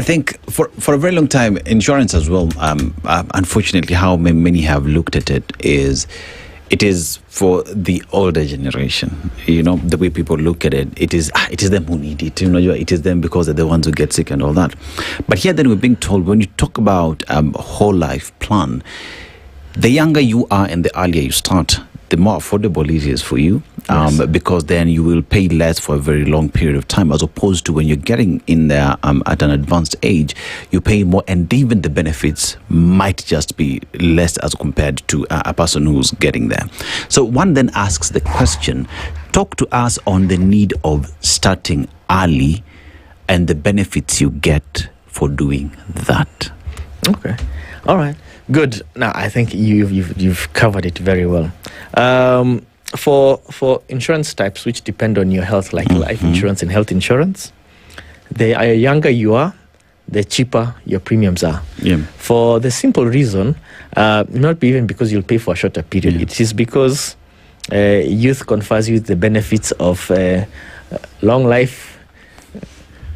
I think for a very long time, insurance as well, unfortunately, how many have looked at it is for the older generation. The way people look at it, it is them who need it. It is them because they're the ones who get sick and all that. But here then we're being told, when you talk about whole life plan, the younger you are and the earlier you start, the more affordable it is for you, because then you will pay less for a very long period of time, as opposed to when you're getting in there at an advanced age, you pay more, and even the benefits might just be less as compared to a person who's getting there. So one then asks the question, talk to us on the need of starting early and the benefits you get for doing that. Okay. All right. Good. Now, I think you've covered it very well. For insurance types which depend on your health, like life insurance and health insurance, the younger you are, the cheaper your premiums are. Yeah. For the simple reason, not even because you'll pay for a shorter period, it is because youth confers you with the benefits of long life.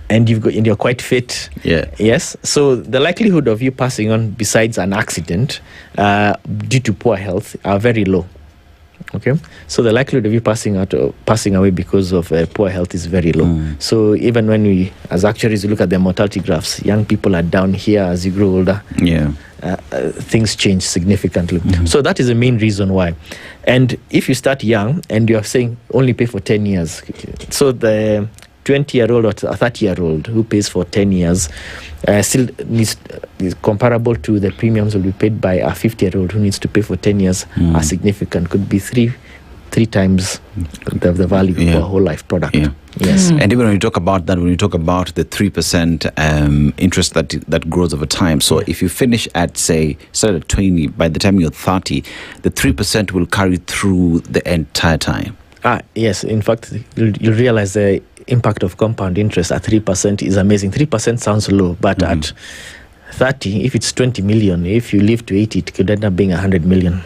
And you're quite fit. Yeah. Yes. So the likelihood of you passing on, besides an accident, due to poor health, are very low. Okay. So the likelihood of you passing away because of poor health is very low. So even when we, as actuaries, look at the mortality graphs, young people are down here. As you grow older, things change significantly. So that is the main reason why. And if you start young and you are saying only pay for 10 years, so the 20-year-old or a 30-year-old who pays for 10 years still is comparable to the premiums will be paid by a 50-year-old who needs to pay for 10 years are significant. Could be three times the value of a whole life product. Yeah. Yes. And even when you talk about that, when you talk about the 3% interest that grows over time, so if you finish at, say, start at 20, by the time you're 30, the 3% will carry through the entire time. Yes. In fact, you'll realize the impact of compound interest at 3% is amazing. 3% sounds low, but at 30, if it's 20 million, if you live to 80, it could end up being 100 million.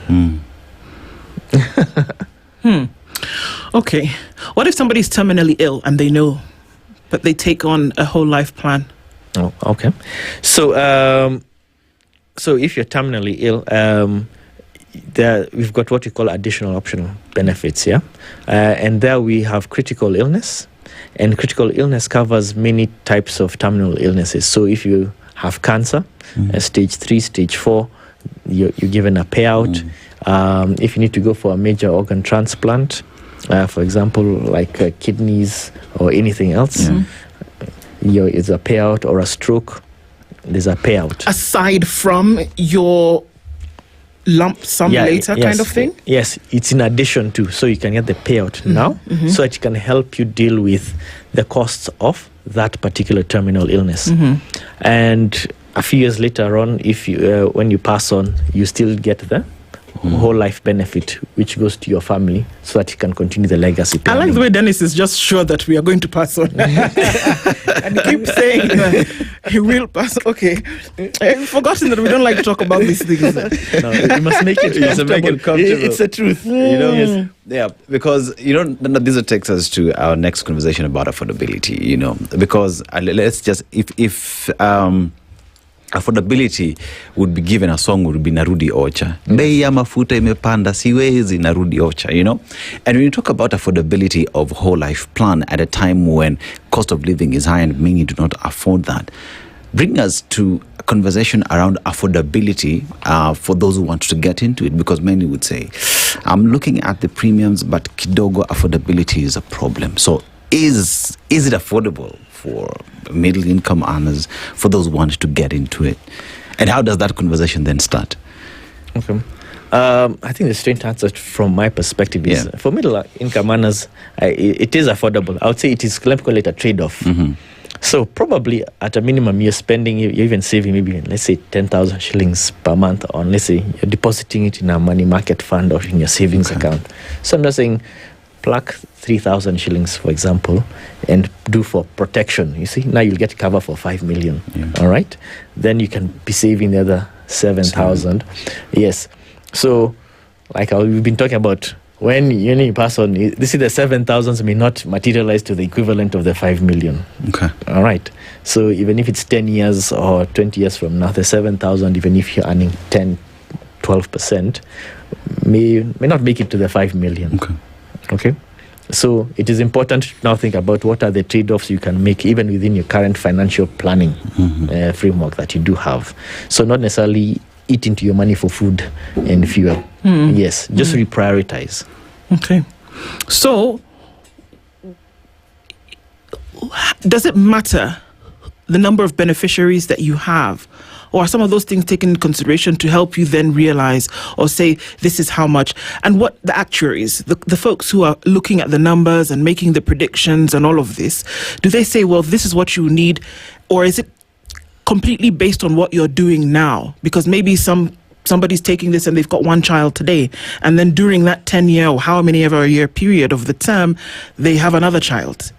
Okay. What if somebody's terminally ill and they know, but they take on a whole life plan? Oh, okay. So, so if you're terminally ill, we've got what we call additional optional benefits, and there we have critical illness, and critical illness covers many types of terminal illnesses. So if you have cancer, stage 3, stage 4, you're given a payout. If you need to go for a major organ transplant, for example, like kidneys or anything else, it's a payout, or a stroke, there's a payout. Aside from your lump sum later kind of thing? Yes, it's in addition to, so you can get the payout now, so it can help you deal with the costs of that particular terminal illness. And a few years later on, if you when you pass on, you still get the whole life benefit, which goes to your family, so that you can continue the legacy planning. I like the way Dennis is just sure that we are going to pass on. And he keeps saying that he will pass. Okay. I've forgotten that we don't like to talk about these things. No, you must make it comfortable. It's the truth. Yes. Yeah, because, this takes us to our next conversation about affordability, because let's just, if affordability would be given a song, would be Narudi Ocha. Bei ya mafuta imepanda siwezi narudi Ocha, And when you talk about affordability of whole life plan at a time when cost of living is high and many do not afford that, bring us to a conversation around affordability for those who want to get into it, because many would say, I'm looking at the premiums, but kidogo affordability is a problem. So is it affordable for middle income earners, for those who want to get into it? And how does that conversation then start? Okay. I think the straight answer from my perspective is for middle income earners, it is affordable. I would say it is, let's call it a trade-off. So probably at a minimum, you're spending, you're even saving maybe, let's say, 10,000 shillings per month on, let's say, you're depositing it in a money market fund or in your savings account. So I'm just saying, pluck 3,000 shillings, for example, and do for protection. You see, now you'll get cover for 5 million. All right? Then you can be saving the other 7,000. Yes. So, like we've been talking about when you pass on, this is the 7,000 may not materialize to the equivalent of the 5 million. Okay. All right. So even if it's 10 years or 20 years from now, the 7,000, even if you're earning 10, 12%, may not make it to the 5 million. Okay. Okay. So it is important to now think about what are the trade-offs you can make even within your current financial planning framework that you do have. So not necessarily eat into your money for food and fuel. Yes, just reprioritize. Okay. So, does it matter the number of beneficiaries that you have? Or are some of those things taken into consideration to help you then realize or say, this is how much? And what the actuaries, the folks who are looking at the numbers and making the predictions and all of this, do they say, well, this is what you need? Or is it completely based on what you're doing now? Because maybe somebody's taking this and they've got one child today, and then during that 10-year or how many ever year period of the term, they have another child.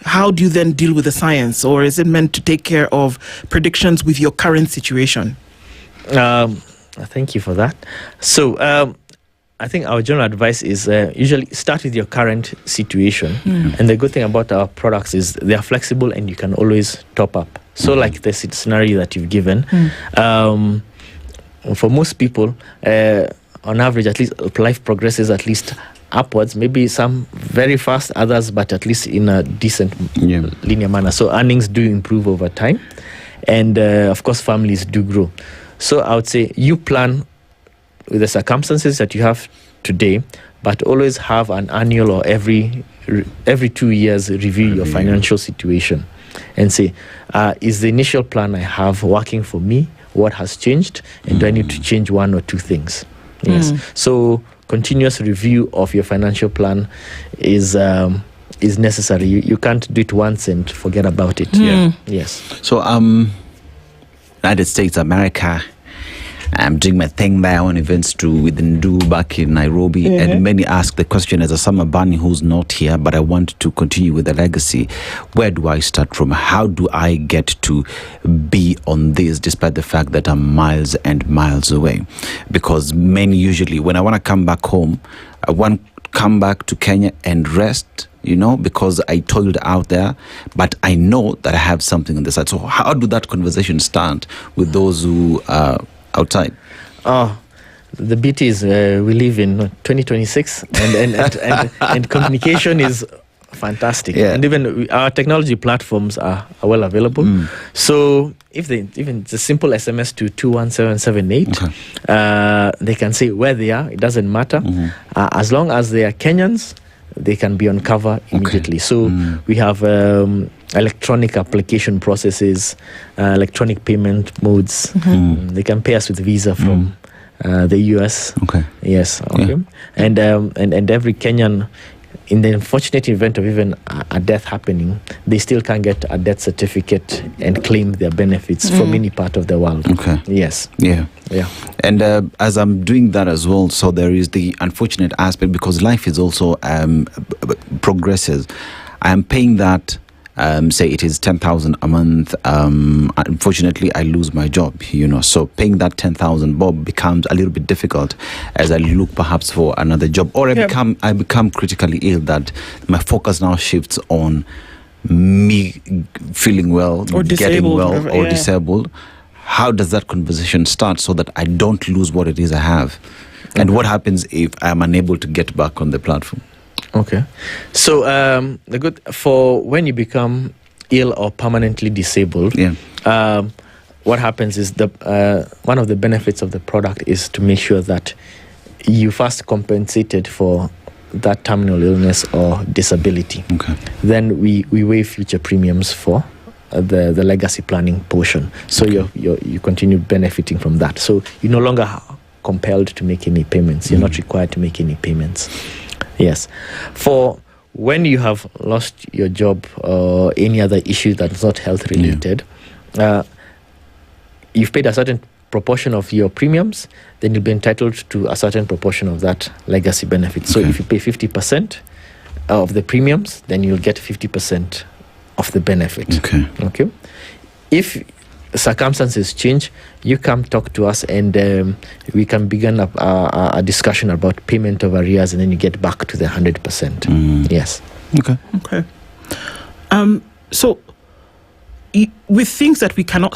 How do you then deal with the science, or is it meant to take care of predictions with your current situation? Thank you for that. So I think our general advice is usually start with your current situation. And the good thing about our products is they are flexible and you can always top up. So like the scenario that you've given, for most people, on average, at least life progresses at least upwards, maybe some very fast, others, but at least in a decent linear manner. So earnings do improve over time. And of course, families do grow. So I would say you plan with the circumstances that you have today, but always have an annual or every 2 years review your financial situation and say, is the initial plan I have working for me? What has changed? And do I need to change one or two things? Yes. So continuous review of your financial plan is necessary. You can't do it once and forget about it. Yes. So United States, America, I'm doing my thing there on events to within do back in Nairobi, and many ask the question as a summer bunny who's not here, but I want to continue with the legacy. Where do I start from? How do I get to be on this, despite the fact that I'm miles and miles away? Because many usually, when I want to come back home, I want to come back to Kenya and rest, because I toiled out there, but I know that I have something on the side. So how do that conversation start with those who are outside? The beauty is we live in 2026 and communication is fantastic. And even our technology platforms are well available. So if even it's a simple SMS to 21778, they can say where they are. It doesn't matter. As long as they are Kenyans, they can be on cover immediately. So we have electronic application processes, electronic payment modes. They can pay us with Visa from the US. Yes. And every Kenyan, in the unfortunate event of even a death happening, they still can get a death certificate and claim their benefits from any part of the world. Yes. And as I'm doing that as well, so there is the unfortunate aspect, because life is also progresses. I am paying that. Say it is 10,000 a month. Unfortunately, I lose my job. So paying that 10,000 bob becomes a little bit difficult as I look perhaps for another job, or I become critically ill. That my focus now shifts on me feeling well, or getting well, or disabled. How does that conversation start so that I don't lose what it is I have? And what happens if I'm unable to get back on the platform? So the good for when you become ill or permanently disabled, what happens is one of the benefits of the product is to make sure that you first compensated for that terminal illness or disability. Then we waive future premiums for the legacy planning portion. So you continue benefiting from that. So you're no longer compelled to make any payments. You're not required to make any payments. Yes. For when you have lost your job or any other issue that's not health related, you've paid a certain proportion of your premiums, then you'll be entitled to a certain proportion of that legacy benefit. So if you pay 50% of the premiums, then you'll get 50% of the benefit. If circumstances change, you come talk to us, and we can begin a discussion about payment of arrears, and then you get back to the 100%. Yes. Okay. So with things that we cannot